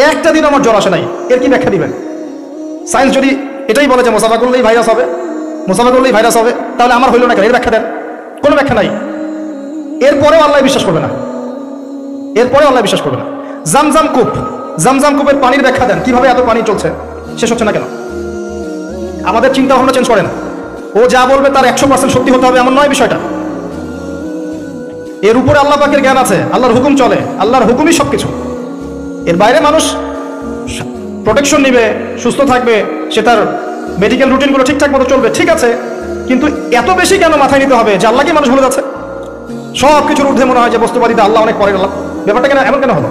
একটা দিন আমার জ্বর আসে নাই, এর কি ব্যাখ্যা দিবেন? সায়েন্স যদি এটাই বলে যে মুসাফা করলেই ভাইরাস হবে, মুসাফা করলেই ভাইরাস হবে, তাহলে আমার হইল না কেন? এর ব্যাখ্যা দেন। কোনো ব্যাখ্যা নাই। এরপরেও আল্লাহ বিশ্বাস করবে না, এরপরেও আল্লাহ বিশ্বাস করবে না। জামজাম কূপ, জামজাম কূপের পানির ব্যাখ্যা দেন, কিভাবে এত পানি চলছে, শেষ হচ্ছে না কেন? আমাদের চিন্তা ভাবনা চেঞ্জ করেন। ও যা বলবে তার 100% সত্যি হতে হবে এমন নয় বিষয়টা। এর উপরে আল্লাহ পাকের জ্ঞান আছে, আল্লাহর হুকুম চলে, আল্লাহর হুকুমই সবকিছু। এর বাইরে মানুষ প্রোটেকশন নিবে, সুস্থ থাকবে, সে তার মেডিকেল রুটিনগুলো ঠিকঠাক মতো চলবে, ঠিক আছে, কিন্তু এত বেশি কেন মাথায় নিতে হবে যে আল্লাহকে মানুষ ভুলে যাচ্ছে? সব কিছুর ঊর্ধ্বে মনে হয় যে বস্তুবাদীতে আল্লাহ অনেক পরের আল্লাহ। ব্যাপারটা কেন এমন কেন হলো?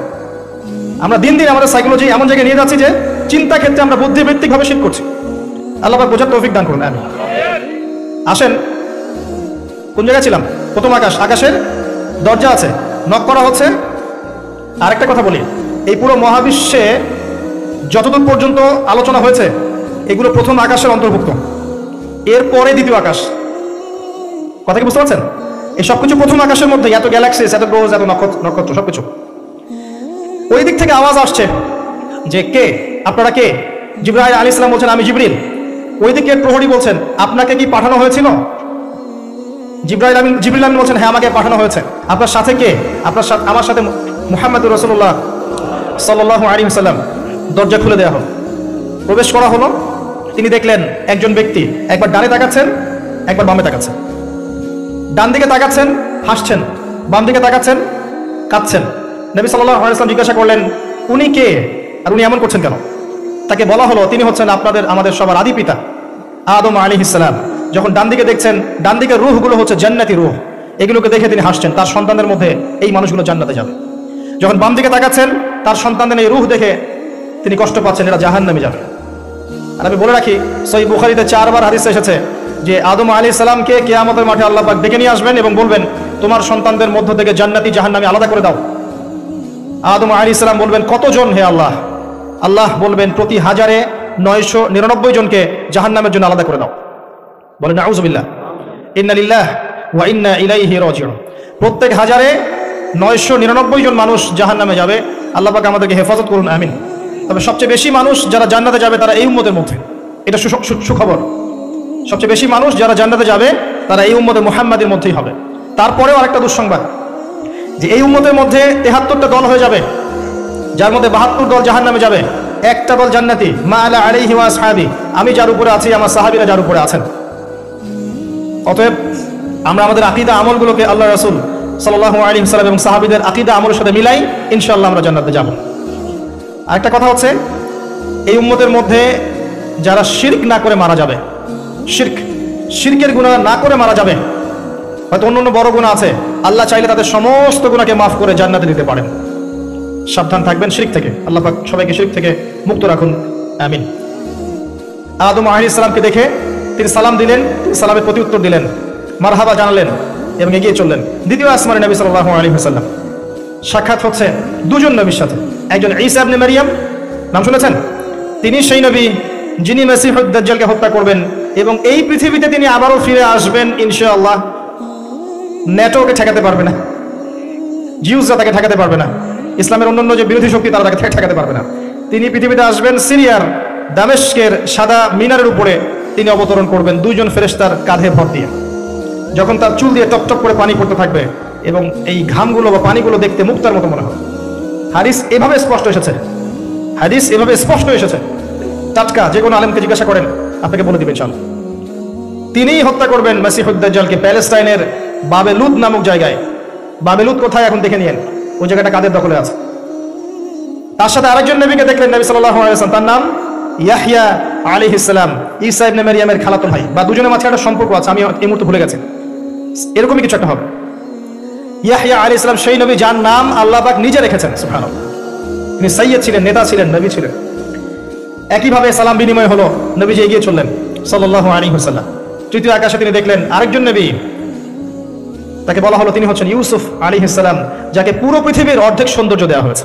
আমরা দিন দিন আমাদের সাইকোলজি এমন জায়গায় নিয়ে যাচ্ছি যে চিন্তা ক্ষেত্রে আমরা বুদ্ধিবৃত্তিকভাবে শিফট করছি। আল্লাহ পাক বোঝার তৌফিক দান করুন। আমি আসেন, কোন জায়গায় ছিলাম? প্রথম আকাশ, আকাশের দরজা আছে, নক করা হচ্ছে। আরেকটা কথা বলি, এই পুরো মহাবিশ্বে যতদূর পর্যন্ত আলোচনা হয়েছে এগুলো প্রথম আকাশের অন্তর্ভুক্ত, এরপরে দ্বিতীয় আকাশ। কথা কি বুঝতে পারছেন? এই সবকিছু প্রথম আকাশের মধ্যে, এত গ্যালাক্সিস, এত গ্রহ, এত নক্ষত্র সবকিছু। ওই দিক থেকে আওয়াজ আসছে যে কে আপনারা, কে? জিবরাইল আলাইহিস সালাম বলছেন আমি জিবরিল। ওই দিকে প্রহরী বলছেন আপনাকে কি পাঠানো হয়েছিল? জিবরিল আমিন বলছেন হ্যাঁ আমাকে পাঠানো হয়েছে। আপনার সাথে কে? আপনার সাথে, আমার সাথে মুহাম্মদুর রাসূলুল্লাহ সাল্লাল্লাহু আলাইহি ওয়াসাল্লাম। দরজা খুলে দেওয়া হলো, প্রবেশ করা হলো। তিনি দেখলেন একজন ব্যক্তি একবার ডানে তাকাচ্ছেন, একবার বামে তাকাচ্ছেন। ডান দিকে তাকাচ্ছেন, হাসছেন, বাম দিকে তাকাচ্ছেন, কাঁদছেন। নবী সাল্লাল্লাহু আলাইহি ওয়াসাল্লাম জিজ্ঞাসা করলেন উনি কে আর উনি এমন করছেন কেন? তাকে বলা হলো তিনি হচ্ছেন আমাদের সবার আদি পিতা আদম আলাইহিস সালাম। যখন ডান দিকে দেখছেন, ডান দিকের রূহগুলো হচ্ছে জান্নাতি রূহ, এগুলোকে দেখে তিনি হাসছেন, তার সন্তানদের মধ্যে এই মানুষগুলো জান্নাতে যাবে। যখন বাম দিকে তাকাচ্ছেন, তার সন্তানদের এই রূহ দেখে তিনি কষ্ট পাচ্ছেন, এরা জাহান্নামে যাবে। আর আমি বলে রাখি, সহিহ বুখারীতে 4 বার হাদিস এসেছে যে আদম আলাইহিস সালামকে কিয়ামতের মাঠে আল্লাহ পাক ডেকে নিয়ে আসবেন এবং বলবেন তোমার সন্তানদের মধ্য থেকে জান্নাতি জাহান্নামী আলাদা করে দাও। আদম আলাইহিস সালাম বলবেন কতজন হে আল্লাহ? আল্লাহ বলবেন প্রতি 1099 জনকে জাহান্নামের জন্য আলাদা করে দাও। বলেন নাউযুবিল্লাহ, ইন্না লিল্লাহি ওয়া ইন্না ইলাইহি রাজিউন। প্রত্যেক 1099 জন মানুষ জাহান্নামে যাবে। আল্লাহ পাক আমাদেরকে হেফাজত করুন, আমিন। তবে সবচেয়ে বেশি মানুষ যারা জান্নাতে যাবে তারা এই উম্মতের মধ্যে, এটা সুখবর। সবচেয়ে বেশি মানুষ যারা জান্নাতে যাবে তারা এই উম্মতে মুহাম্মাদের মধ্যেই হবে। তারপরেও আরেকটা দুঃসংবাদ যে এই উম্মতের মধ্যে 73টা দল হয়ে যাবে, যার মধ্যে 72 দল জাহান্নামে যাবে, একটা দল জান্নাতি। মা আলা আলাইহি ওয়া আসহাবি, আমি যার উপরে আছি আমার সাহাবীরা যার উপরে আছেন। অতএব আমরা আমাদের আকীদা আমলগুলোকে আল্লাহ রাসূল সাল্লাল্লাহু আলাইহি ওয়াসাল্লাম এবং সাহাবীদের আকীদা আমলের সাথে মিলাই ইনশাআল্লাহ আমরা জান্নাতে যাব। আরেকটা কথা হচ্ছে এই উম্মতের মধ্যে যারা শিরক না করে মারা যাবে, শিরকের গুনাহ না করে মারা যাবে, হয়তো অন্য বড় গুনাহ আছে, আল্লাহ চাইলে তাদের সমস্ত গুনাহকে মাফ করে জান্নাতে দিতে পারেন। সাবধান থাকবেন শিরক থেকে, আল্লাহ পাক সবাইকে শিরক থেকে মুক্ত রাখুন, আমিন। আদম আলাইহিস সালামকে দেখে তিনি সালাম দিলেন, তিনি সালামের প্রতি উত্তর দিলেন, মারহাবা জানালেন এবং এগিয়ে চললেন। দ্বিতীয় আসমানে নবী সাল্লাল্লাহু আলাইহি ওয়াসাল্লাম সাক্ষাৎ হচ্ছে দুজন নবীর সাথে। একজন ঈসা ইবনে মারইয়াম, নাম শুনেছেন? তিনি সেই নবী যিনি মসিহুদ দাজ্জালকে হত্যা করবেন এবং এই পৃথিবীতে তিনি আবারও ফিরে আসবেন ইনশাআল্লাহ। নেটোকে ঠেকাতে পারবে না, জিউসরা তাকে ঠেকাতে পারবে না, ইসলামের অন্যান্য যে বিরোধী শক্তি তারা তাকে ঠেকাতে পারবে না। তিনি পৃথিবীতে আসবেন, সিরিয়ার দামেস্কের সাদা মিনারের উপরে তিনি অবতরণ করবেন দুইজন ফেরেশতার কাঁধে ভর দিয়ে। যখন তার চুল দিয়ে টপটপ করে পানি পড়তে থাকবে এবং এই ঘামগুলো বা পানিগুলো দেখতে মুক্তার মতো মনে হবে। হাদিস এভাবে স্পষ্ট এসেছে, হাদিস এভাবে স্পষ্ট এসেছে, টাটকা। যে কোনো আলেমকে জিজ্ঞাসা করেন আপনাকে বলে দিবেন ইনশাআল্লাহ। তিনিই হত্যা করবেন মসিহুদ দাজ্জালকে প্যালেস্টাইনের বাবেলুদ নামক জায়গায়। বাবেলুদ কোথায় এখন দেখে নিয়েন, ওই জায়গাটা কাদের দখলে আছে। তার সাথে আরেকজন নবীকে দেখলেন নবী সাল্লাল্লাহু আলাইহি ওয়াসাল্লাম, তার নাম ইয়াহইয়া আলাইহিস সালাম, ঈসা ইবনে মারইয়ামের খালাতো ভাই, বা দুজনের মাঝে একটা সম্পর্ক আছে, আমি এই মুহূর্তে ভুলে গেছি, এরকমই কিছু একটা হবে। ইয়াহইয়া আলাইহিস সালাম সেই নবী যার নাম আল্লাহ পাক নিজে রেখেছেন, সুবহানাল্লাহ। তিনি সাইয়্যিদ ছিলেন, নেতা ছিলেন, নবী ছিলেন। একইভাবে সালাম বিনিময় হলো, নবীজি এগিয়ে চললেন সাল্লাল্লাহু আলাইহি ওয়াসাল্লাম। তৃতীয় আকাশে তিনি দেখলেন আরেকজন নবী, তাকে বলা হলো তিনি হচ্ছেন ইউসুফ আলাইহিস সালাম, যাকে পুরো পৃথিবীর অর্ধেক সৌন্দর্য দেওয়া হয়েছে।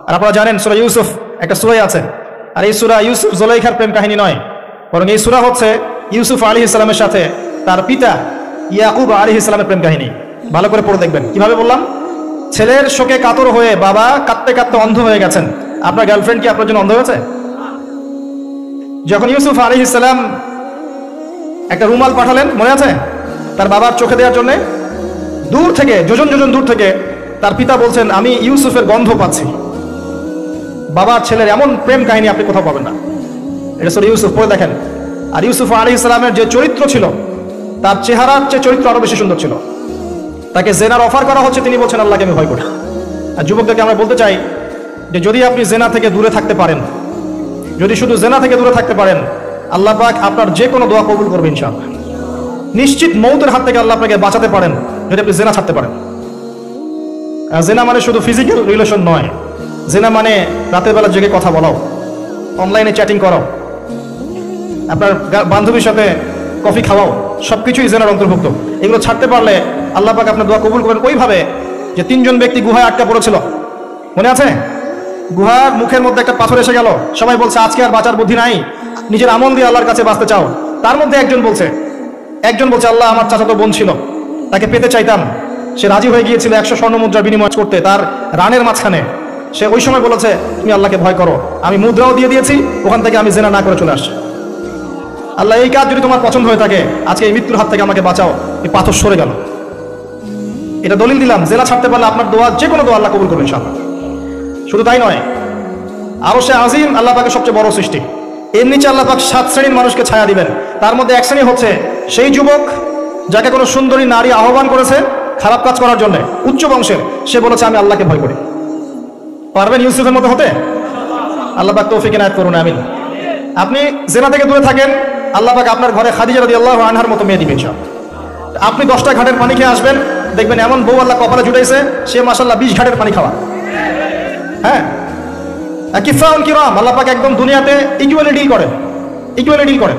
আর আপনারা জানেন সূরা ইউসুফ একটা সূরা আছে, আর এই সূরা ইউসুফ জুলাইখার প্রেম কাহিনী নয়, বরং এই সূরা হচ্ছে ইউসুফ আলাইহিস সালামের সাথে তার পিতা ইয়াকুব আলাইহিস সালামের প্রেম কাহিনী। ভালো করে পড়ে দেখবেন। কিভাবে বললাম? ছেলের শোকে কাতর হয়ে বাবা কাঁদতে কাঁদতে অন্ধ হয়ে গেছেন, আপনার গার্লফ্রেন্ড কি আপনার জন্য অন্ধ হয়েছে? যখন ইউসুফ আলাইহিস সালাম একটা রুমাল পাঠালেন, মনে আছে, তার বাবার চোখে দেওয়ার জন্য, দূর থেকে, যোজন যোজন দূর থেকে তার পিতা বলছেন, আমি ইউসুফের গন্ধ পাচ্ছি। বাবার ছেলের এমন প্রেম কাহিনী আপনি কোথাও পাবেন না। এটা সূরা ইউসুফ, পড়ে দেখেন। আর ইউসুফ আলাইহিস সালামের যে চরিত্র ছিল, তার চেহারার চেয়ে চরিত্র আরো বেশি সুন্দর ছিল। তাকে জেনার অফার করা হচ্ছে, তিনি বলছেন আল্লাহকে আমি ভয় করি। আর যুবকদেরকে আমরা বলতে চাই যে যদি আপনি জেনা থেকে দূরে থাকতে পারেন, যদি শুধু জেনা থেকে দূরে থাকতে পারেন, আল্লাহ পাক আপনার যে কোনো দোয়া কবুল করবে ইনশাআল্লাহ। নিশ্চিত মৌতের হাত থেকে আল্লাহ আপনাকে বাঁচাতে পারেন যদি আপনি জেনা ছাড়তে পারেন। জেনা মানে শুধু ফিজিক্যাল রিলেশন নয়, জেনা মানে রাতের বেলা জেগে কথা বলাও, অনলাইনে চ্যাটিং করাও, আপনার বান্ধবীর সাথে কফি খাওয়াও, সবকিছুই জেনার অন্তর্ভুক্ত। এগুলো ছাড়তে পারলে আল্লাহ পাক আপনার দোয়া কবুল করবেন ওইভাবে যে 3 জন ব্যক্তি গুহায় আটকা পড়েছিল, মনে আছে? গুহার মুখের মধ্যে একটা পাথর এসে গেল, সবাই বলছে আজকে আর বাঁচার বুদ্ধি নাই, নিজের আমল দিয়ে আল্লাহর কাছে বাঁচতে চাও। তার মধ্যে একজন বলছে আল্লাহ আমার চাচাতো বোন ছিল, তাকে পেতে চাইতাম, সে রাজি হয়ে গিয়েছিল 100 স্বর্ণ মুদ্রা বিনিময় করতে তার রানের মাঝখানে। সে ওই সময় বলেছে তুমি আল্লাহকে ভয় করো, আমি মুদ্রাও দিয়ে দিয়েছি, ওখান থেকে আমি জেনা না করে চলে আসছি। আল্লাহ এই কাজ যদি তোমার পছন্দ হয়ে থাকে, আজকে এই মৃত্যুর হাত থেকে আমাকে বাঁচাও। এই পাথর সরে গেল। এটা দলিল দিলাম, জেলা ছাড়তে পারলে আপনার দোয়া, যে কোনো দোয়া আল্লাহ কবুল করবেন ইনশাআল্লাহ। শুধু তাই নয়, আরশে আজিম আল্লাহ পাকের সবচেয়ে বড় সৃষ্টি, এর নিচে আল্লাহ পাক 7 শ্রেণীর মানুষকে ছায়া দিবেন। তার মধ্যে এক শ্রেণী হচ্ছে সেই যুবক যাকে কোনো সুন্দরী নারী আহ্বান করেছে খারাপ কাজ করার জন্য, উচ্চ বংশের, সে বলেছে আমি আল্লাহকে ভয় করি। পারবেন ইউসুফের মতো হতে? আল্লাহ পাক তৌফিক এনায়েত করুন, আমিন। আপনি জেনা থেকে দূরে থাকেন, আল্লাহ পাক আপনার ঘরে খাদিজা রাদিয়াল্লাহু আনহার মতো মেয়ে দিবেন ইনশাআল্লাহ। আপনি 10টা ঘাটের পানি খেয়ে আসবেন, দেখবেন এমন বউ আল্লাহ কপালে জুটাইছে, সে মাশাআল্লাহ 20 ঘাটের পানি খাওয়া। হ্যাঁ, কিফাউন কিরাম, আল্লাহ পাক একদম দুনিয়াতে ইকুয়ালি ডিল করেন।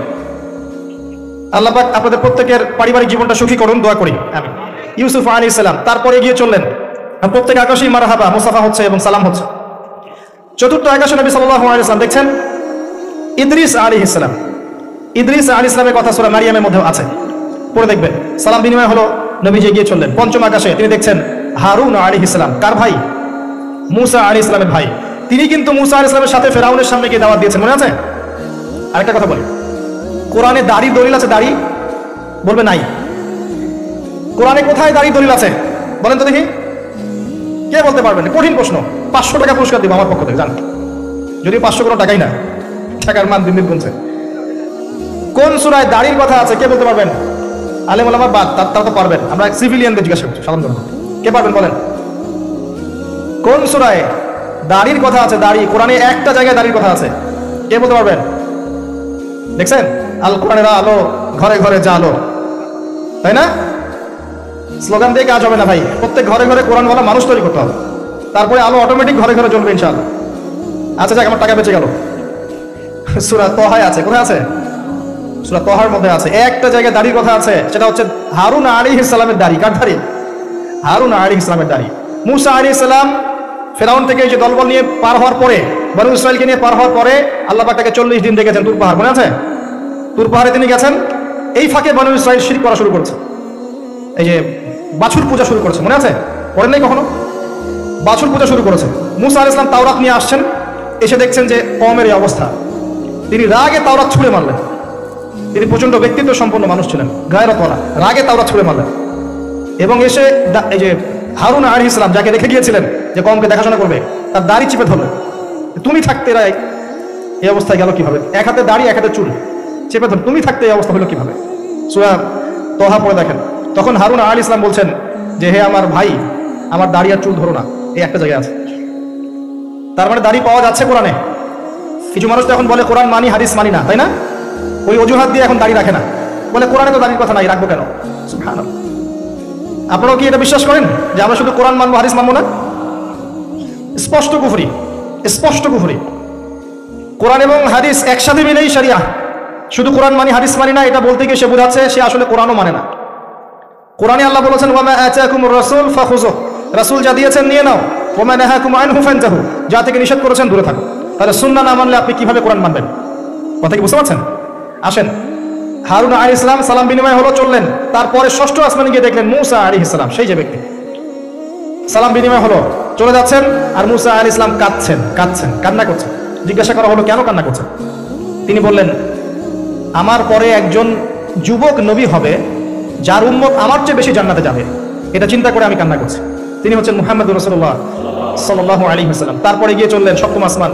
আল্লাহ পাক আপনাদের প্রত্যেকের পারিবারিক জীবনটা সুখী করুন, দোয়া করি, আমিন। ইউসুফ আলাইহিস সালাম তারপরে এগিয়ে চললেন, প্রত্যেক আকাশেই মারহাবা মুসাফা হচ্ছে এবং সালাম হচ্ছে। 4র্থ আকাশে নবী সাল্লাল্লাহু আলাইহি ওয়াসাল্লাম দেখছেন ইদ্রিস আলাইহিস সালাম। ইদ্রিস আলাইহিস সালামের কথা সূরা মারিয়ামের মধ্যে আছে, পড়ে দেখবেন। সালাম বিনিময় হলো, নবীজি এগিয়ে চললেন। 5ম আকাশে তিনি দেখছেন হারুন আলাইহিস সালাম। কার ভাই? মুসা আলাইহিস সালামের ভাই। তিনি কিন্তু মুসা আলাইহিস সালামের সাথে ফেরাউনের সামনে গিয়ে দাওয়াত দিয়েছেন, মনে আছে? আরেকটা কথা বলি, কোরআনে দাড়ির দলিল আছে? দাড়ি বলবে নাই। কোরআনে কোথায় দাড়ির দলিল আছে বলেন তো দেখি, কে বলতে পারবেন? কঠিন প্রশ্ন। 500 টাকা পুরস্কার দিব আমার পক্ষ থেকে, জান। যদি 500 কোনো টাকাই না, টাকার মান দিন দিন কমছে। কোন সূরায় দাড়ির কথা আছে কে বলতে পারবেন? আলেম ওলামা বাদ, তারা তো পারবেন। আমরা সিভিলিয়ানদের জিজ্ঞাসা করছি, সাধারণ জনগণ, কে পারবেন বলেন? কোন সূরায় দাড়ির কথা আছে? দাড়ি, কোরআনে একটা জায়গায় দাড়ির কথা আছে, কে বলতে পারবেন? দেখছেন, আল কোরআনের আলো ঘরে ঘরে জালো, তাই না? স্লোগান দিয়ে কাজ হবে না ভাই, প্রত্যেক ঘরে ঘরে কোরআন বলা মানুষ তৈরি করতে হবে, তারপরে আলো অটোমেটিক ঘরে ঘরে জ্বলবে ইনশাআল্লাহ। আচ্ছা যাক, আমার টাকা বেঁচে গেল। সূরা তহায় আছে, কোথায় আছে? সূরা তহার মধ্যে আছে, একটা জায়গায় দাড়ির কথা আছে, সেটা হচ্ছে হারুন আলাইহিস সালামের দাড়ি। কার দাড়ি? হারুন আলাইহিস সালামের দাড়ি। মুসা আলাইহিস সালাম ফেরাউন থেকে যে দলবল নিয়ে পার হওয়ার পরে, বনু ইসরাইলকে নিয়ে পার হওয়ার পরে আল্লাহ পাক তাকে 40 দিন রেখেছেন তুর পাহাড়, মনে আছে? তুর পাহাড়ে তিনি গেছেন, এই ফাঁকে বনু ইসরাইল শিরক করা শুরু করেছে, এই যে বাছুর পূজা শুরু করেছে, মনে আছে? পড়েন নাই কখনো? বাছুর পূজা শুরু করেছে। মুসা আলাইহিস সালাম তাওরাত নিয়ে আসছেন, এসে দেখছেন যে কওমের এই অবস্থা, তিনি রাগে তাওরাত ছুঁড়ে মারলেন। তিনি প্রচন্ড ব্যক্তিত্ব সম্পন্ন মানুষ ছিলেন, গায়রতওয়ালা, রাগে তাওরাত ছুঁড়ে মারলেন। এবং এসে এই যে হারুন আলাইহিস সালাম, যাকে রেখে গিয়েছিলেন যে কওমকে দেখাশোনা করবে, তার দাড়ি চিপে ধরলেন। তুমি থাকতে এই অবস্থায় গেল কিভাবে? এক হাতে দাড়ি, এক হাতে চুল চেপে ধর, তুমি থাকতে এই অবস্থা হলো কিভাবে? সূরা তহা পড়ে দেখেন। তখন হারুন আলাইহিস সালাম বলছেন যে হে আমার ভাই, আমার দাড়ি আর চুল ধরো না, এই একটা জায়গায় আছে। তার মানে দাড়ি পাওয়া যাচ্ছে কোরআনে। কিছু মানুষ তো এখন বলে কোরআন মানি হাদিস মানি না, তাই না? ওই অজুহাত দিয়ে এখন দাড়ি রাখে না, বলে কোরআনে তো দাড়ির কথা নাই, রাখবো কেন? সুবহানাল্লাহ। আপনারাও কি এটা বিশ্বাস করেন যে আমরা শুধু কোরআন মানবো, হাদিস মানবো না? স্পষ্ট কুফরি, স্পষ্ট কুফরি। কোরআন এবং হাদিস একসাথে মিলেই শরিয়া। শুধু কোরআন মানি হাদিস মানি না, এটা বলতে গিয়ে সে বোঝাচ্ছে সে আসলে কোরআনও মানে না। কোরআনে আল্লাহ বলেছেন ওয়া মা আতাকুমুর রাসূল ফাখুযুহু, রাসূল যা দিয়েছেন নিয়ে নাও, ওয়া মা নাহাকুম আনহু ফান্তাহু, যা থেকে নিষেধ করেছেন দূরে থাকো। তাহলে সুন্নাহ না মানলে আপনি কিভাবে কোরআন মানবেন? কথা কি বুঝতে পারছেন? আসেন, হারুন আলাইহিস সালাম সালাম বিনিময় হলো, চললেন। তারপরে 6ষ্ঠ আসমানে গিয়ে দেখলেন মুসা আলাইহিস সালাম, সেই যে ব্যক্তি। সালাম বিনিময় হলো, চলে যাচ্ছেন, আর মুসা আলাইহিস সালাম কাঁদছেন, কান্না করছেন। জিজ্ঞাসা করা হলো কেন কান্না করছেন? তিনি বললেন, আমার পরে একজন যুবক নবী হবে যার উম্মত আমার চেয়ে বেশি জান্নাতে যাবে, এটা চিন্তা করে আমি কান্না করছি। তিনি হচ্ছেন মুহাম্মদুর রাসূলুল্লাহ সাল্লাল্লাহু আলাইহি ওয়াসাল্লাম। তারপরে গিয়ে চললেন সপ্তম আসমান।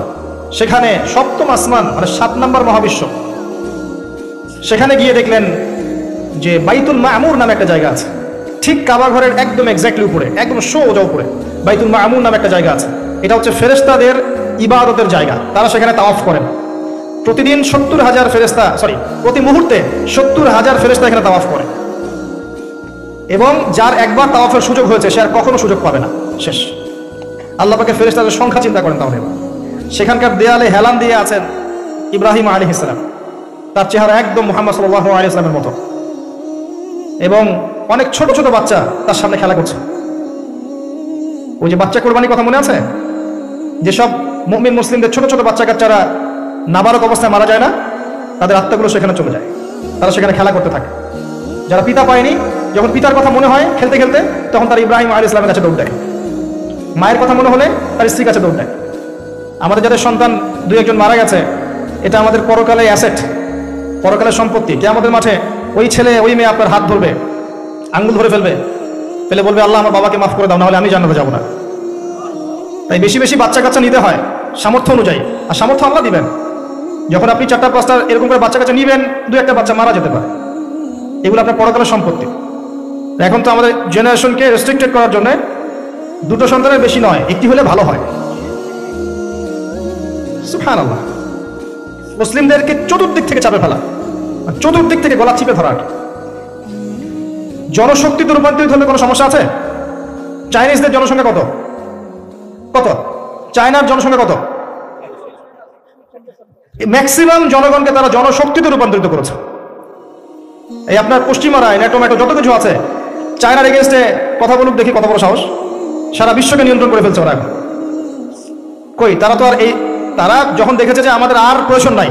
সেখানে সপ্তম আসমান মানে 7 নম্বর মহাবিশ্ব, সেখানে গিয়ে দেখলেন যে বাইতুল মামুর নামে একটা জায়গা আছে, ঠিক কাবা ঘরের একদম এক্স্যাক্টলি উপরে, একদম সোজা উপরে বাইতুল মামুর নামে একটা জায়গা আছে। এটা হচ্ছে ফেরেশতাদের ইবাদতের জায়গা, তারা সেখানে তাওয়াফ করেন। প্রতিদিন 70,000 ফেরেশতা, প্রতি মুহূর্তে 70,000 ফেরেশতা এখানে তাওয়াফ করে, এবং যার একবার তাওয়াফের সুযোগ হয়েছে সে আর কখনো সুযোগ পাবে না, শেষ। আল্লাহ পাকের ফেরেশতাদের সংখ্যা চিন্তা করেন তাহলে। সেখানকার দেয়ালে হেলান দিয়ে আছেন ইব্রাহিম আলাইহিস সালাম, তার চেহারা একদম মুহাম্মদ সাল্লাল্লাহু আলাইহি ওয়াসাল্লামের মতো, এবং অনেক ছোট ছোট বাচ্চা তার সামনে খেলা করছে। ওই যে বাচ্চা কোরবানির কথা মনে আছে, যেসব মুমিন মুসলিমদের ছোট ছোট বাচ্চা কাচ্চারা নাবালক অবস্থায় মারা যায় না, তাদের আত্মাগুলো সেখানে চলে যায়, তারা সেখানে খেলা করতে থাকে। যারা পিতা পায়নি, যখন পিতার কথা মনে হয় খেলতে খেলতে, তখন তারা ইব্রাহিম আলাইহিস সালামের কাছে দৌড় দেয়। মায়ের কথা মনে হলে তার স্ত্রীর কাছে দৌড় দেয়। আমাদের যাদের সন্তান 2-1 মারা গেছে, এটা আমাদের পরকালে অ্যাসেট, পরকালের সম্পত্তি। কিয়ামতের মাঠে ওই ছেলে ওই মেয়ে আপনার হাত ধরবে, আঙ্গুল ধরে ফেলবে, ফেলে বলবে, আল্লাহ আমার বাবাকে মাফ করে দাও, না হলে আমি জান্নাতে যাবো না। তাই বেশি বেশি বাচ্চা কাচ্চা নিতে হয় সামর্থ্য অনুযায়ী, আর সামর্থ্য আল্লাহ দিবেন। যখন আপনি 4-5টা এরকম করে বাচ্চা কাচ্চা নিবেন, 2-1টা বাচ্চা মারা যেতে পারে, এগুলো আপনার পরকালের সম্পত্তি। এখন তো আমাদের জেনারেশনকে রেস্ট্রিক্টেড করার জন্য 2টো সন্তানের বেশি নয়, একটি হলে ভালো হয়। সুবহানাল্লাহ। মুসলিমদেরকে চতুর্দিক থেকে চাপে ফেলা, চতুর্দিক থেকে গলা চিপে ধরা। জনশক্তিতে রূপান্তরিত হলে কোনো সমস্যা আছে? চাইনিজদের জনসংখ্যা কত? চায়নার জনসংখ্যা কত? ম্যাক্সিমাম জনগণকে তারা জনশক্তিতে রূপান্তরিত করেছে। এই আপনার পশ্চিমারা ন্যাটো যত কিছু আছে, চায়নার এগেনস্টে কথা বলুক দেখি কত বড় সাহস। সারা বিশ্বকে নিয়ন্ত্রণ করে ফেলছে ওরা এখন। কই, তারা তো আর তারা যখন দেখেছে যে আমাদের আর প্রয়োজন নাই,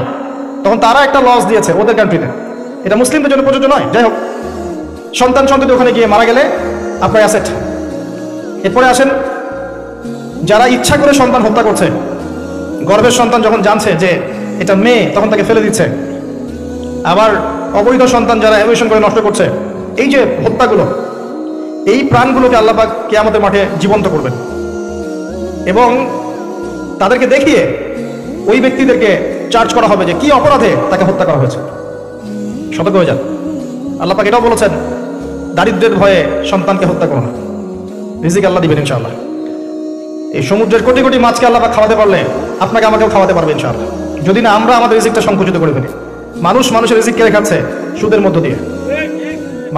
তখন তারা একটা লস দিয়েছে ওদের কান্ট্রিতে। এটা মুসলিমদের জন্য প্রযোজ্য নয়। যাই হোক, সন্তান ওখানে গিয়ে মারা গেলে আপনার অ্যাসেট। এরপরে আসেন যারা ইচ্ছা করে সন্তান হত্যা করছে, গর্ভের সন্তান যখন জানছে যে এটা মেয়ে, তখন তাকে ফেলে দিচ্ছে। আবার অবৈধ সন্তান যারা অ্যাবর্শন করে নষ্ট করছে, এই যে হত্যাগুলো, এই প্রাণগুলোকে আল্লাহ পাক কিয়ামতের মাঠে জীবন্ত করবেন, এবং তাদেরকে দেখিয়ে ওই ব্যক্তিদেরকে চার্জ করা হবে যে কি অপরাধে তাকে হত্যা করা হয়েছে। সতর্ক হয়ে যান। আল্লাহ পাক এটাও বলেছেন, দারিদ্র্যের ভয়ে সন্তানকে হত্যা করো না, রিজিক আল্লাহ দিবেন ইনশাআল্লাহ। এই সমুদ্রের কোটি কোটি মাছকে আল্লাহ পাক খাওয়াতে পারলে আপনাকে আমাকেও খাওয়াতে পারবে ইনশাআল্লাহ, যদি না আমরা আমাদের রিজিকটা সংকুচিত করে ফেলি। মানুষের রিজিক কেড়ে খাচ্ছে সুদের মধ্য দিয়ে,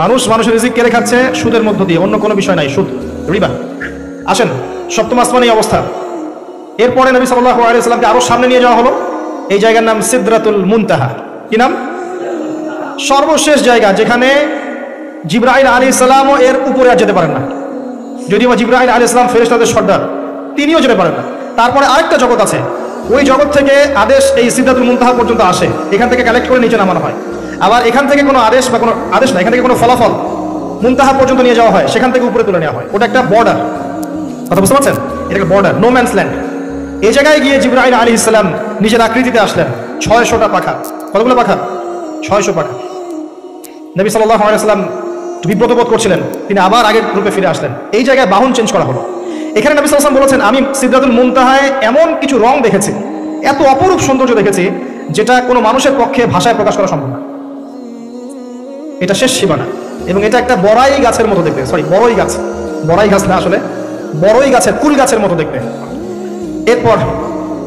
মানুষের রিজিক কেড়ে খাচ্ছে সুদের মধ্য দিয়ে, অন্য কোনো বিষয় নাই, সুদ, রিবা। আসেন, সপ্তম আসমানে এই অবস্থা। এরপরে নবী সাল্লাল্লাহু আলাইহি ওয়াসাল্লামকে আরো সামনে নিয়ে যাওয়া হলো। এই জায়গার নাম সিদরাতুল মুনতাহা। কি নাম? সর্বশেষ জায়গা, যেখানে জিবরাইল আলাইহিস সালামও এর উপরে আর যেতে পারেন না। যদিও জিবরাইল আলাইহিস সালাম ফেরেশতাদের সর্দার, তিনিও যেতে পারেন না। তারপরে আরেকটা জগৎ আছে, ওই জগৎ থেকে আদেশ এই সিদরাতুল মুনতাহা পর্যন্ত আসে, এখান থেকে কালেক্ট করে নিচে নামানো হয়। আবার এখান থেকে কোনো আদেশ বা কোনো আদেশ না, এখান থেকে কোনো ফলাফল মুনতাহা পর্যন্ত নিয়ে যাওয়া হয়, সেখান থেকে উপরে তুলে নেওয়া হয়। ওটা একটা বর্ডার, কথা বুঝতে পারছেন? এটা একটা বর্ডার, নো ম্যানস ল্যান্ড। এই জায়গায় গিয়ে জিবরাইল আলাইহিস সালাম নিজের আকৃতিতে আসলেন, 600টা পাখা। কতগুলো পাখা? 600 পাখা। নবী সাল্লাল্লাহু আলাইহি ওয়াসাল্লাম বিব্রত বোধ করছিলেন, তিনি আবার আগের রূপে ফিরে আসলেন। এই জায়গায় বাহন চেঞ্জ করা হলো। এখানে নবী সাল্লাল্লাহু আলাইহি ওয়াসাল্লাম বলেছেন, আমি সিদরাতুল মুনতাহায় এমন কিছু রং দেখেছি, এত অপরূপ সৌন্দর্য দেখেছি, যেটা কোনো মানুষের পক্ষে ভাষায় প্রকাশ করা সম্ভব না। এটা শেষ সীমানা, এবং এটা একটা বড়াই গাছের মতো দেখতে। বড়ই গাছ না, আসলে বড়ই গাছের, কুল গাছের মতো দেখতে। এরপর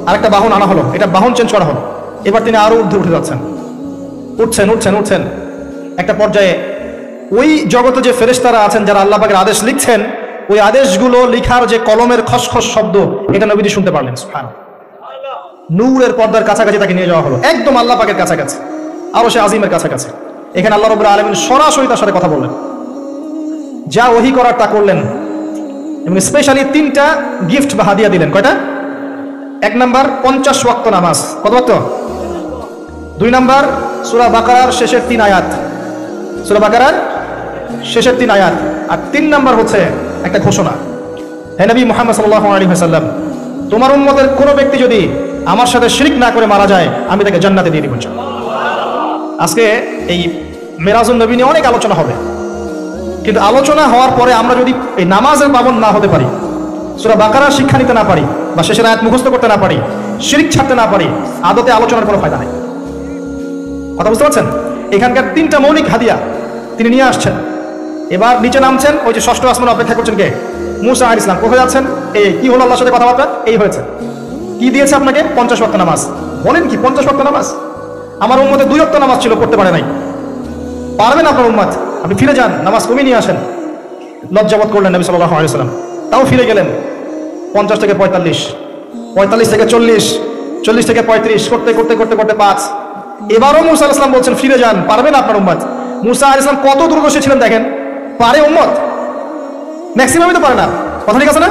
আরেকটা বাহন আনা হলো, এটা বাহন চেঞ্জ করা হলো। এবার তিনি আরো ঊর্ধ্বে উঠে যাচ্ছেন, উঠছেন। একটা পর্যায়ে ওই জগতে যে ফেরেশতারা আছেন যারা আল্লাহ পাকের আদেশ লিখছেন, ওই আদেশগুলো লিখার যে কলমের খসখস শব্দ, এটা নবীজি শুনতে পারলেন। সুবহানাল্লাহ। নূরের পর্দার কাছাকাছি তাকে নিয়ে যাওয়া হলো, একদম আল্লাহ পাকের কাছাকাছি, আরো সে আজিমের কাছাকাছি। এখানে আল্লাহ রাব্বুল আলামিন সরাসরি তার সাথে কথা বললেন, যা ওহী করার তা করলেন, এবং স্পেশালি 3টা গিফট বা হাদিয়া দিলেন। কয়টা? 1 নাম্বার 50 ওয়াক্ত নামাজ। কত ওয়াক্ত? 2 নাম্বার সূরা বাকারার শেষের 3 আয়াত, আর 3 নাম্বার হচ্ছে একটা ঘোষণা, হে নবী মুহাম্মদ সাল্লাল্লাহু আলাইহি ওয়াসাল্লাম, তোমার উম্মতের কোনো ব্যক্তি যদি আমার সাথে শিরক না করে মারা যায়, আমি তাকে জান্নাতে দিয়ে দিব। আজকে এই মেরাজুন নবী নিয়ে অনেক আলোচনা হবে, কিন্তু আলোচনা হওয়ার পরে আমরা যদি এই নামাজের পাবন না হতে পারি, সূরা বাকারার শিক্ষা নিতে না পারি, বা শেষের আয়াত মুখস্থ করতে না পারি, শিরক ছাড়তে না পারি, আদতে আলোচনার কোনো ফায়দা নেই। কথা বুঝতে পারছেন? এখানকার 3টা মৌলিক হাদিয়া তিনি নিয়ে আসছেন। এবার নিচে নামছেন, ওই যে 6ষ্ঠ আসমান অপেক্ষা করছেন কে? মুসা আলাইহিস সালাম। কোথায় যাচ্ছেন? এই কি হলো আল্লাহর সাথে কথাবার্তা? এই হয়েছে। কি দিয়েছে আপনাকে? 50 ওয়াক্ত নামাজ। বলেন কি 50 ওয়াক্ত নামাজ? আমার উম্মতে 2 ওয়াক্ত নামাজ ছিল, পড়তে পারে নাই। পারবেন আপনার উম্মত? আপনি ফিরে যান, নামাজ কমিয়ে নিয়ে আসেন। লজ্জাবোধ করলেন নবী সাল্লাল্লাহু আলাইহি ওয়াসাল্লাম, তাও ফিরে গেলেন। 50 থেকে 45, 45 থেকে 40, 40 থেকে 35 করতে করতে করতে করতে 5। এবারও মুসা আলাইহিস সালাম বলছেন ফিরে যান, পারবেন আপনার উম্মত? মুসা আলাইহিস সালাম কত দূরদর্শী ছিলেন দেখেন। পারে উম্মত? ম্যাক্সিমামই তো পারে না। কথা ঠিক আছে না?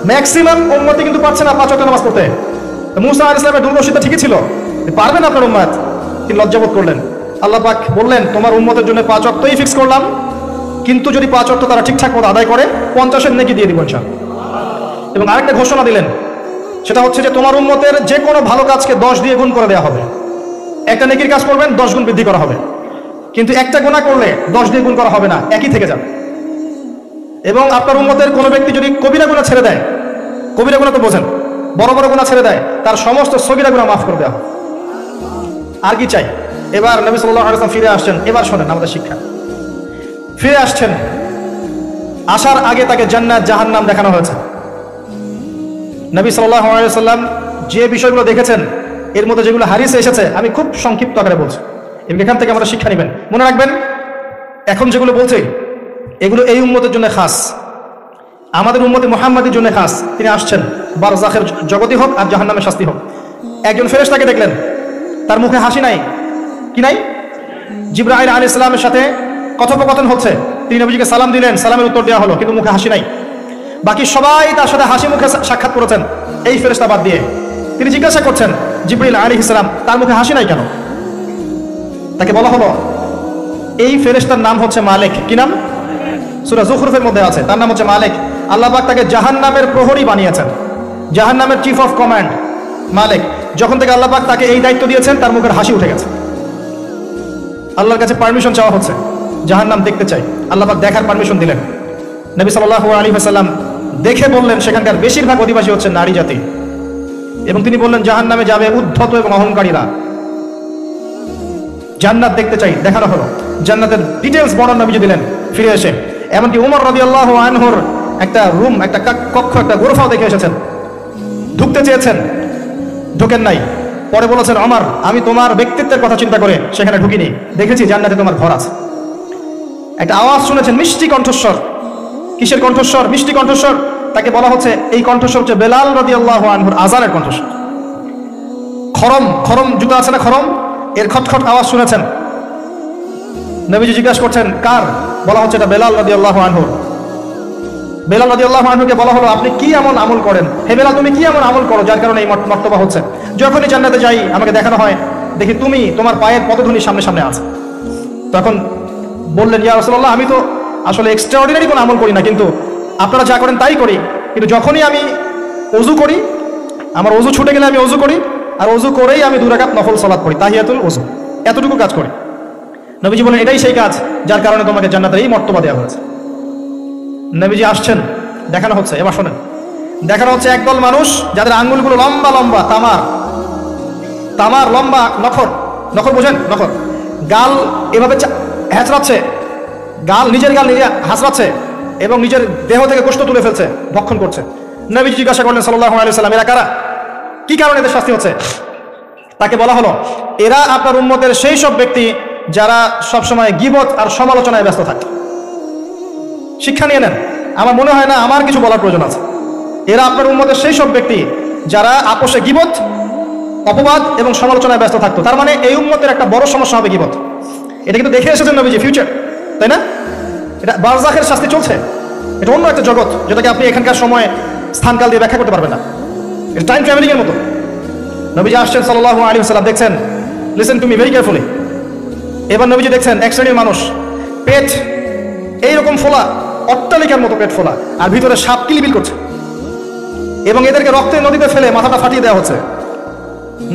ম্যাক্সিমাম উম্মতই কিন্তু পারছে না 5 ওয়াক্ত নামাজ পড়তে। মুসা আলাইহিস সালামের দূরদর্শিতা ঠিকই ছিল, পারবেন আপনার উম্মত? তিনি লজ্জাবোধ করলেন। আল্লাহ পাক বললেন তোমার উম্মতের জন্য 5 ওয়াক্তই ফিক্স করলাম, কিন্তু যদি 5 ওয়াক্ত তারা ঠিকঠাক মতো আদায় করে 50-এর নেকি দিয়ে দিব ইনশাআল্লাহ। এবং আরেকটা ঘোষণা দিলেন, সেটা হচ্ছে যে তোমার উম্মতের যে কোনো ভালো কাজকে 10 দিয়ে গুণ করে দেওয়া হবে। একটা নেকির কাজ করবেন 10 গুণ বৃদ্ধি করা হবে, কিন্তু একটা গুনাহ করলে 10 দিয়ে গুণ করা হবে না, একই থেকে যাবে। এবং আপনার উম্মতের কোনো ব্যক্তি যদি কবিরা গুনাহ ছেড়ে দেয়, কবিরা গুনাহ তো বোঝেন, বড় বড় গুনাহ ছেড়ে দেয়, তার সমস্ত সগীরা গুনাহ মাফ করে দেওয়া হবে। আর কি চাই? এবার নবী সাল্লাল্লাহু আলাইহি ওয়াসাল্লাম ফিরে আসছেন। এবার শোনেন আমাদের শিক্ষা। ফিরে আসছেন, আসার আগে তাকে জান্নাত জাহান্নাম দেখানো হয়েছে। নবী সাল্লাল্লাহু আলাইহি ওয়াসাল্লাম যে বিষয়গুলো দেখেছেন, এর মধ্যে যেগুলো হাদিসে এসেছে আমি খুব সংক্ষিপ্ত আকারে বলছি, এবং এখান থেকে আমরা শিক্ষা নেবেন। মনে রাখবেন, এখন যেগুলো বলছি এগুলো এই উম্মতের জন্য খাস, আমাদের উম্মতে মুহাম্মাদের জন্য খাস। তিনি আসছেন, বারজাখের জগতি হোক আর জাহান্নামের শাস্তি হোক। একজন ফেরেশতাকে দেখলেন, তার মুখে হাসি নাই। কি নাই? জিবরাইল আলাইহিস সালামের সাথে কথোপকথন হচ্ছে, তিনি নবীজিকে সালাম দিলেন, সালামের উত্তর দেওয়া হলো, কিন্তু মুখে হাসি নাই। বাকি সবাই তার সাথে হাসি মুখে সাক্ষাৎ করেছেন, এই ফেরেশতা বাদ দিয়ে। তিনি জিজ্ঞাসা করছেন জিবরাইল আলাইহিস সালাম, তার মুখে হাসি নাই কেন? তাকে বলা হলো এই ফেরেশতার নাম হচ্ছে মালিক। কি নাম? সূরা যুখরুফের মধ্যে আছে, তার নাম হচ্ছে মালিক। আল্লাহ পাক তাকে জাহান্নামের প্রহরী বানিয়েছেন, জাহান্নামের চিফ অফ কমান্ড মালিক। যখন থেকে আল্লাহ পাক তাকে এই দায়িত্ব দিয়েছেন, তার মুখের হাসি উঠে গেছে। আল্লাহর কাছে পারমিশন চাওয়া হচ্ছে, জাহান্নাম দেখতে চাই। আল্লাহ পাক দেখার পারমিশন দিলেন। নবী সাল্লাল্লাহু আলাইহি ওয়াসাল্লাম দেখে বললেন সেখানকার বেশিরভাগ অধিবাসী হচ্ছে নারী জাতি, এবং তিনি বললেন জাহান্নামে যাবে উদ্ধত এবং অহংকারীরা। জান্নাত দেখতে চাই, দেখানো হলো। জান্নাতের ডিটেইলস বর্ণনা নবীজি দিলেন ফিরে এসে। এমনকি ওমর রাদিয়াল্লাহু আনহুর একটা রুম, একটা কক্ষ, একটা গোরফাও দেখে এসেছেন। ঢুকতে চেয়েছেন, ঢোকেন নাই। পরে বলেছেন ওমর, আমি তোমার ব্যক্তিত্বের কথা চিন্তা করে সেখানে ঢুকিনি, দেখেছি জান্নাতে তোমার ঘর আছে। একটা আওয়াজ শুনেছেন, মিষ্টি কণ্ঠস্বর। কিসের কণ্ঠস্বর? মিষ্টি কণ্ঠস্বর। তাকে বলা হচ্ছে এই কণ্ঠস্বর হচ্ছে বেলাল রাদিয়াল্লাহু আনহুর আযানের কণ্ঠস্বর। খরম, খরম জুতা আছে না, খরম, এর খটখট আওয়াজ শুনেছেন। নবীজি জিজ্ঞাসা করছেন কার? বলা হচ্ছে এটা বেলাল রাদিয়াল্লাহু আনহু। বেলাল রাদিয়াল্লাহু আনহুকে বলা হলো আপনি কি এমন আমল করেন, হে বেলাল তুমি কি এমন আমল করো যার কারণে এই মর্তবা হচ্ছে? যখনই জান্নাতে যাই আমাকে দেখানো হয়, দেখি তুমি তোমার পায়ের পদধ্বনি সামনে সামনে আছে। তখন বললেন ইয়া রাসূলুল্লাহ, আমি তো আসলে এক্সট্রাঅর্ডিনারি কোনো আমল করি না, কিন্তু আপনারা যা করেন তাই করি। কিন্তু যখনই আমি ওযু করি, আমার ওযু ছুটে গেলে আমি ওযু করি, আর ওযু করেই আমি 2 রাকাত নফল সালাত পড়ি, তাহিয়াতুল ওযু। এতটুকু কাজ করি। নবীজি বলেন এটাই সেই কাজ যার কারণে তোমাকে জান্নাতের এই মর্তবা দেওয়া হয়েছে। নবীজি আসছেন, দেখানো হচ্ছে। এবার শোনেন, দেখানো হচ্ছে একদল মানুষ যাদের আঙ্গুলগুলো লম্বা লম্বা, তামার লম্বা নখর। নখর বোঝেন? নখর। গাল এভাবে হ্যাঁচড়াচ্ছে, নিজের গাল নিজে হাসড়াচ্ছে, এবং নিজের দেহ থেকে গোশত তুলে ফেলছে, ভক্ষণ করছে। নবীজি জিজ্ঞাসা করলেন সাল্লাল্লাহু আলাইহি ওয়াসাল্লাম, এরা কারা? কি কারণে এদের শাস্তি হচ্ছে? তাকে বলা হলো এরা আপনার উম্মতের সেই সব ব্যক্তি যারা সবসময় গীবত আর সমালোচনায় ব্যস্ত থাকে। শিক্ষা নিয়ে নেন, আমার মনে হয় না আমার কিছু বলার প্রয়োজন আছে। এরা আপনার উম্মতের সেই সব ব্যক্তি যারা আপোষে গীবত, অপবাদ এবং সমালোচনায় ব্যস্ত থাকতো। তার মানে এই উম্মতের একটা বড় সমস্যা হবে গীবত। এটা কিন্তু দেখে এসেছেন নবীজি, ফিউচার, তাই না? এটা বারজাখের শাস্তি চলছে, এটা অন্য একটা জগৎ যেটাকে আপনি এখানকার সময় স্থানকাল দিয়ে ব্যাখ্যা করতে পারবেন না। এটা টাইম ট্রাভেলিং এর মতো। নবীজি আসছেন সাল্লাল্লাহু আলাইহি ওয়াসাল্লাম, দেখছেন, listen to me very carefully. এবার নবীজি দেখছেন এক শ্রেণীর মানুষ, পেট এইরকম ফোলা, অট্টালিকার মতো পেট ফোলা, আর ভিতরে সাপ কিলবিল করছে, এবং এদেরকে রক্তের নদীতে ফেলে মাথাটা ফাটিয়ে দেওয়া হচ্ছে।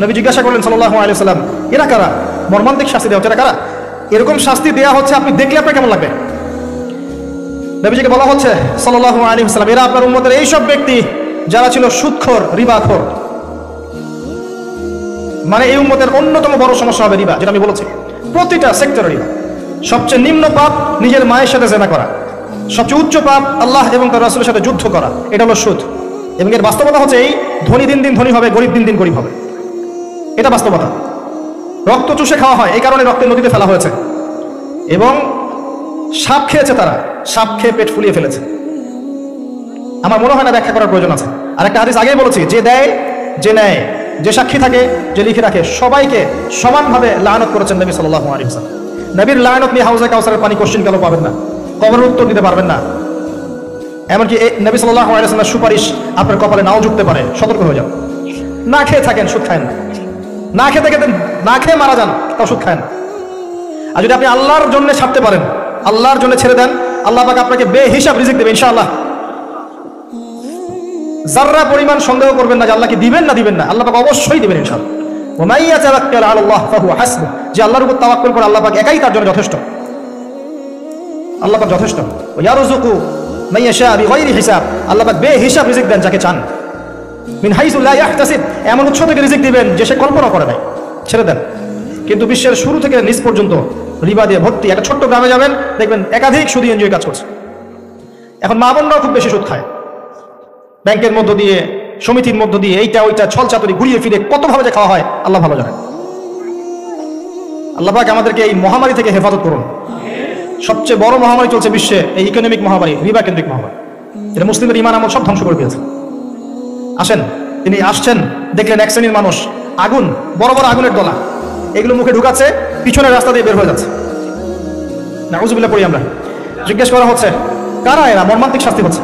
নবী জিজ্ঞাসা করলেন সাল্লাল্লাহু আলাইহি ওয়াসাল্লাম, এরা কারা? মর্মান্তিক শাস্তি দেওয়া হচ্ছে, এরা কারা? এরকম শাস্তি দেওয়া হচ্ছে, আপনি দেখলে আপনার কেমন লাগবে? নবীজিকে বলা হচ্ছে সাল্লাল্লাহু আলাইহি ওয়াসাল্লাম, এরা আপনার উম্মতের এইসব ব্যক্তি যারা ছিল সুদখোর, রিবাখোর। মানে এই উম্মতের অন্যতম বড় সমস্যা হবে রিবা, যেটা আমি বলেছি। প্রতিটা সেক্টরে রিবা। সবচেয়ে নিম্ন পাপ নিজের মায়ের সাথে জেনা করা, সবচেয়ে উচ্চ পাপ আল্লাহ এবং তার রাসূলের সাথে যুদ্ধ করা, এটা হলো সুদ। এবং এর বাস্তবতা হচ্ছে এই, ধনী দিন দিন ধনী হবে, গরিব দিন দিন গরিব হবে, এটা বাস্তবতা। রক্ত চুষে খাওয়া হয়, এই কারণে রক্তের নদীতে ফেলা হয়েছে। এবং সাপ খেয়েছে তারা, সাপ খেয়ে পেট ফুলিয়ে ফেলেছে। আমার মনে হয় না ব্যাখ্যা করার প্রয়োজন আছে। আর একটা হাদিস আগেই বলেছি, যে দেয়, যে নেয়, যে সাক্ষী থাকে, যে লিখে রাখে, সবাইকে সমানভাবে লানত করেছেন নবী সাল্লাল্লাহু আলাইহি ওয়াসাল্লাম। নবীর লানত নিয়ে হাউজে কাউসারের পানি কোশ্চেন কেন পাবেন না, কবরের উত্তর দিতে পারবেন না। এমনকি নবী সাল্লাল্লাহু আলাইহি ওয়াসাল্লামের সুপারিশ আপনার কপালে নাও জুটতে পারে, সতর্ক হয়ে যান। না খেয়ে থাকেন, সুদ খায়েন না। না খেতে খেতে না খেয়ে মারা যান, তাও সুদ খায়েন না। আর যদি আপনি আল্লাহর জন্য ছাড়তে পারেন, আল্লাহর জন্য ছেড়ে দেন, আল্লাহ পাক আপনাকে বেহিসাব রিজিক দেবে ইনশাআল্লাহ। যাররা পরিমাণ সন্দেহ করবেন না যে আল্লাহ কি দিবেন না দিবেন না, আল্লাহ পাক অবশ্যই দিবেন ইনশাআল্লাহ। ওয়া মান ইয়াতাওয়াক্কাল আলা আল্লাহ ফাহুয়া হাসবুহ, যে আল্লাহর উপর তাওয়াক্কুল করে আল্লাহ পাক একাই তার জন্য যথেষ্ট, আল্লাহ পাক যথেষ্ট। ওয়া ইয়ারযুকু মান ইয়াশা বিগাইরি হিসাব, আল্লাহ পাক বেহিসাব রিজিক দেন যাকে চান। মিন হাইসু লা ইয়াহতাসিব, এমন উৎস থেকে রিজিক দিবেন যে সে কল্পনা করে নাই। ছেড়ে দেন। কিন্তু বিশ্বের শুরু থেকে নিচ পর্যন্ত রিবা দিয়ে ভর্তি। একটা ছোট্ট গ্রামে যাবেন, দেখবেন একাধিক সুদী এনজিও কাজ করছে। এখন মা বোনরাও খুব বেশি সুদ খায়, ব্যাংকের মধ্য দিয়ে, সমিতির মধ্য দিয়ে, এইটা ওইটা ছল চাতুরি ঘুরিয়ে ফিরে কতভাবে যে খাওয়া হয় আল্লাহ ভালো জানেন। আল্লাহ পাক আমাদেরকে এই মহামারী থেকে হেফাজত করুন। সবচেয়ে বড় মহামারী চলছে বিশ্বে, এই ইকোনমিক মহামারী, রিবা কেন্দ্রিক মহামারী। এটা মুসলিমদের ঈমান আমল সব ধ্বংস করে দিয়েছে। আসেন, তিনি আসছেন, দেখলেন এক শ্রেণীর মানুষ আগুন, বড় বড় আগুনের দলা, এগুলো মুখে ঢুকাচ্ছে, পিছনের রাস্তা দিয়ে বের হয়ে যাচ্ছে। নাউযুবিল্লাহ পড়ি আমরা। জিজ্ঞেস করা হচ্ছে, কারা এরা? মর্মান্তিক শাস্তি হচ্ছে।